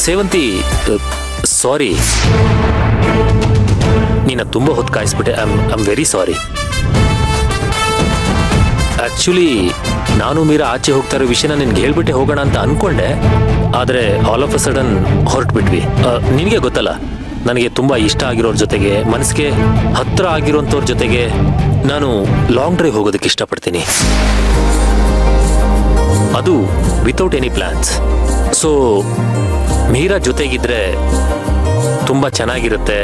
ಸೇವಂತಿ, ಸಾರಿ, ನೀನ ತುಂಬ ಹೊತ್ತು ಕಾಯಿಸ್ಬಿಟ್ಟೆ. I am very sorry. Actually ನಾನು ಮೀರಾ ಆಚೆ ಹೋಗ್ತಾ ಇರೋ ವಿಷಯನ ನಿನ್ಗೆ ಹೇಳ್ಬಿಟ್ಟೆ ಹೋಗೋಣ ಅಂತ ಅನ್ಕೊಂಡೆ, ಆದರೆ ಆಲ್ ಆಫ್ ಅ ಸಡನ್ ಹೊರಟ್ಬಿಟ್ವಿ. ನಿನಗೆ ಗೊತ್ತಲ್ಲ, ನನಗೆ ತುಂಬ ಇಷ್ಟ ಆಗಿರೋರ ಜೊತೆಗೆ, ಮನಸ್ಸಿಗೆ ಹತ್ರ ಆಗಿರೋಂಥವ್ರ ಜೊತೆಗೆ ನಾನು ಲಾಂಗ್ ಡ್ರೈವ್ ಹೋಗೋದಕ್ಕೆ ಇಷ್ಟಪಡ್ತೀನಿ, ಅದು without any plans. So Meera ಜೊತೆಗಿದ್ರೆ ತುಂಬ ಚೆನ್ನಾಗಿರುತ್ತೆ,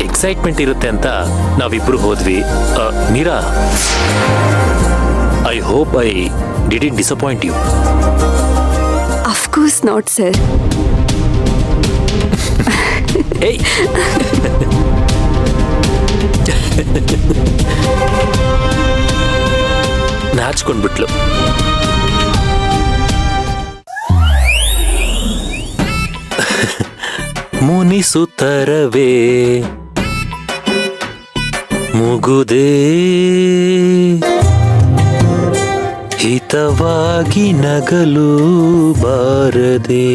ಎಕ್ಸೈಟ್ಮೆಂಟ್ ಇರುತ್ತೆ ಅಂತ ನಾವಿಬ್ರು ಹೋದ್ವಿ. Meera, I hope I didn't disappoint you. Of course not sir. ಏಯ್, ನಾಚ್ಕೊಂಡ್ಬಿಟ್ಲು. ಮುನಿಸುತ್ತರವೇ ಮುಗುದೇ ಹಿತವಾಗಿ ನಗಲು ಬಾರದೆ.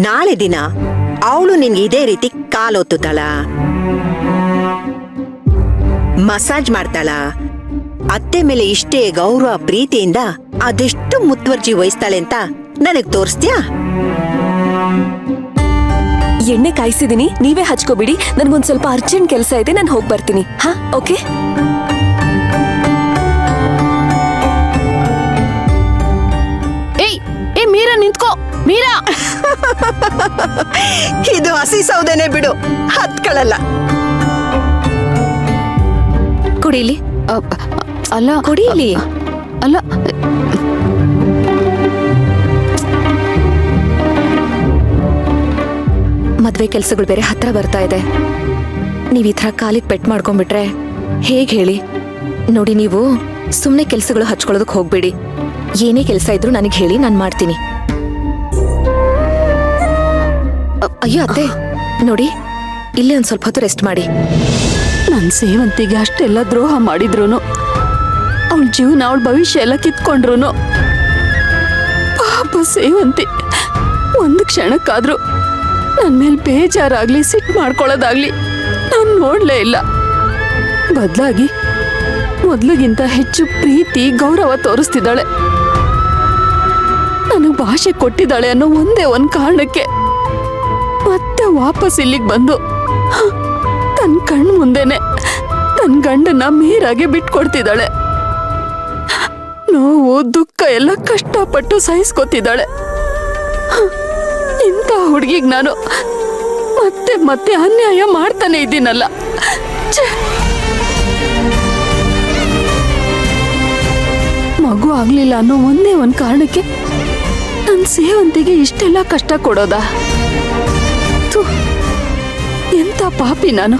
ನಾಳೆ ದಿನ ಅವಳು ನಿನ್ಗೆ ಇದೇ ರೀತಿ ಕಾಲೊತ್ತುತ್ತಾಳ, ಮಸಾಜ್ ಮಾಡ್ತಾಳ, ಅತ್ತೆ ಮೇಲೆ ಇಷ್ಟೇ ಗೌರವ ಪ್ರೀತಿಯಿಂದ ಅದೆಷ್ಟು ಮುತುವರ್ಜಿ ವಹಿಸ್ತಾಳೆ ಅಂತ ನನಗ್ ತೋರಿಸ್ತೀಯಾ? ಎಣ್ಣೆ ಕಾಯಿಸಿದೀನಿ, ನೀವೇ ಹಚ್ಕೋಬಿಡಿ. ನನ್ಗೊಂದ್ ಸ್ವಲ್ಪ ಅರ್ಜೆಂಟ್ ಕೆಲಸ ಇದೆ, ನಾನು ಹೋಗಿ ಬರ್ತೀನಿ. ಹಾ, ಓಕೆ. ಮೀರಾ ನಿಂತ್ಕೋ. ಮೀರಾ, ಇದು ಹಸಿ ಸೌದೆನೆ ಬಿಡು, ಹತ್ಕೊಳ್ಳಲ್ಲ. ಕುಡೀಲಿ. ಅಲ್ಲ ಕುಡೀಲಿ. ಅಲ್ಲ, ಮದ್ವೆ ಕೆಲ್ಸಗಳು ಬೇರೆ ಹತ್ರ ಬರ್ತಾ ಇದೆ. ನೀವ್ ಈ ತರ ಕಾಲಿಗೆ ಪೆಟ್ ಮಾಡ್ಕೊಂಡ್ಬಿಟ್ರೆ ಹೇಗ್ ಹೇಳಿ? ನೋಡಿ, ನೀವು ಸುಮ್ನೆ ಕೆಲ್ಸಗಳು ಹಚ್ಕೊಳ್ಳೋದಕ್ ಹೋಗ್ಬೇಡಿ. ಏನೇ ಕೆಲಸ ಇದ್ರು ನನಗೆ ಹೇಳಿ, ನಾನು ಮಾಡ್ತೀನಿ. ಅಯ್ಯೋ ಅತ್ತೆ, ನೋಡಿ, ಇಲ್ಲೇ ಒಂದ್ ಸ್ವಲ್ಪ ಹೊತ್ತು ರೆಸ್ಟ್ ಮಾಡಿ. ನನ್ ಸೇವಂತಿಗೆ ಅಷ್ಟೆಲ್ಲ ದ್ರೋಹ ಮಾಡಿದ್ರು, ಅವಳ ಜೀವನ, ಅವಳ ಭವಿಷ್ಯ ಎಲ್ಲ ಕಿತ್ಕೊಂಡ್ರು, ಪಾಪ ಸೇವಂತಿ ಒಂದು ಕ್ಷಣಕ್ಕಾದ್ರೂ ನನ್ ಮೇಲೆ ಬೇಜಾರಾಗ್ಲಿ, ಸಿಟ್ಟು ಮಾಡ್ಕೊಳ್ಳೋದಾಗ್ಲಿ ನಾನು ನೋಡ್ಲೇ ಇಲ್ಲ. ಬದಲಾಗಿ ಮೊದ್ಲಿಗಿಂತ ಹೆಚ್ಚು ಪ್ರೀತಿ, ಗೌರವ ತೋರಿಸ್ತಿದ್ದಾಳೆ. ನನಗ್ ಭಾಷೆ ಕೊಟ್ಟಿದ್ದಾಳೆ ಅನ್ನೋ ಒಂದೇ ಒಂದ್ ಕಾರಣಕ್ಕೆ ಮತ್ತೆ ವಾಪಸ್ ಇಲ್ಲಿಗೆ ಬಂದು ತನ್ನ ಕಣ್ ಮುಂದೆನೆ ತನ್ನ ಗಂಡನ ಮೀರಾಗೆ ಬಿಟ್ಕೊಡ್ತಿದ್ದಾಳೆ. ನೋವು, ದುಃಖ ಎಲ್ಲ ಕಷ್ಟಪಟ್ಟು ಸಹಿಸ್ಕೊತಿದ್ದಾಳೆ. ಇಂಥ ಹುಡುಗಿಗೆ ನಾನು ಮತ್ತೆ ಮತ್ತೆ ಅನ್ಯಾಯ ಮಾಡ್ತಾನೆ ಇದ್ದೀನಲ್ಲ. ಮಗು ಆಗ್ಲಿಲ್ಲ ಅನ್ನೋ ಒಂದೇ ಒಂದ್ ಕಾರಣಕ್ಕೆ ನನ್ನ ಸೇವಂತಿಗೆ ಇಷ್ಟೆಲ್ಲ ಕಷ್ಟ ಕೊಡೋದಾ? ಎಂತ ಪಾಪಿ ನಾನು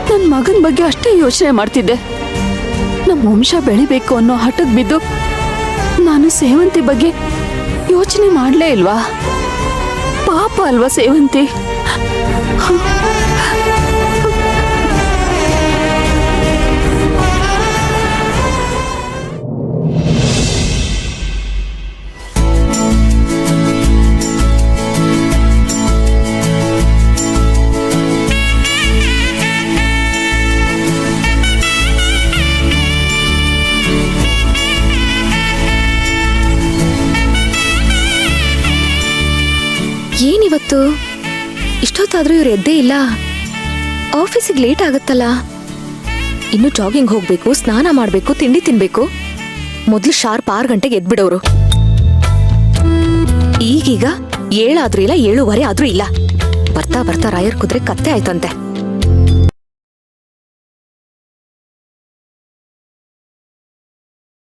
ನನ್ನ ಮಗನ ಬಗ್ಗೆ ಅಷ್ಟೇ ಯೋಚನೆ ಮಾಡ್ತಿದ್ದೆ. ನಮ್ಮ ವಂಶ ಬೆಳಿಬೇಕು ಅನ್ನೋ ಹಠಕ್ ಬಿದ್ದು ನಾನು ಸೇವಂತಿ ಬಗ್ಗೆ ಯೋಚನೆ ಮಾಡ್ಲೇ ಇಲ್ವಾ? ಪಾಪ ಅಲ್ವಾ ಸೇವಂತಿ? ಏನಿವತ್ತು ಇಷ್ಟೊತ್ತಾದ್ರೂ ಇವ್ರು ಎದ್ದೇ ಇಲ್ಲ? ಆಫೀಸಿಗೆ ಲೇಟ್ ಆಗುತ್ತಲ್ಲ. ಇನ್ನು ಜಾಗಿಂಗ್ ಹೋಗ್ಬೇಕು, ಸ್ನಾನ ಮಾಡ್ಬೇಕು, ತಿಂಡಿ ತಿನ್ಬೇಕು. ಮೊದ್ಲು ಶಾರ್ಪ್ 6 ಗಂಟೆಗೆ ಎದ್ಬಿಡೋರು. ಈಗೀಗ 7 ಆದ್ರೂ ಇಲ್ಲ, 7:15 ಆದ್ರೂ ಇಲ್ಲ. ಬರ್ತಾ ಬರ್ತಾ ರಾಯರ್ ಕುದ್ರೆ ಕತ್ತೆ ಆಯ್ತಂತೆ.